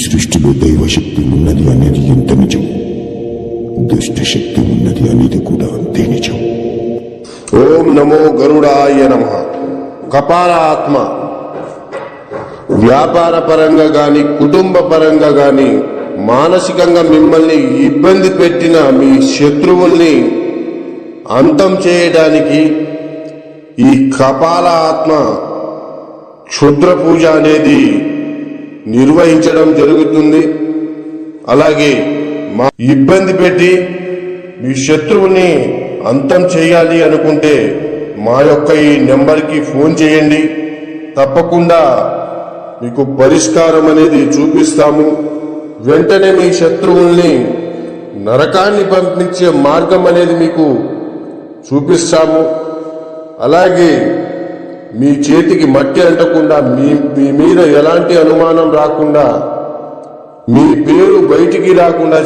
సృష్టిలో దైవశక్తి ఉన్నది అనేది ఎంత నిజం, దుష్టశక్తి ఉన్నది అనేది కూడా అంతే నిజం. ఓం నమో గరుడాయ నమః. కపాల ఆత్మ వ్యాపార పరంగా గాని, కుటుంబ పరంగా గాని, మానసికంగా మిమ్మల్ని ఇబ్బంది పెట్టిన మీ శత్రువుల్ని అంతం చేయడానికి ఈ కపాల ఆత్మ క్షుద్ర పూజ అనేది నిర్వహించడం జరుగుతుంది. అలాగే ఇబ్బంది పెట్టి మీ శత్రువుని అంతం చేయాలి అనుకుంటే మా యొక్క ఈ నెంబర్కి ఫోన్ చేయండి. తప్పకుండా మీకు పరిష్కారం అనేది చూపిస్తాము. వెంటనే మీ శత్రువుల్ని నరకాన్ని పంపించే మార్గం అనేది మీకు చూపిస్తాము. అలాగే మీ చేతికి మట్టి అంటకుండా, మీ మీద ఎలాంటి అనుమానం రాకుండా, మీ పేరు బయటికి రాకుండా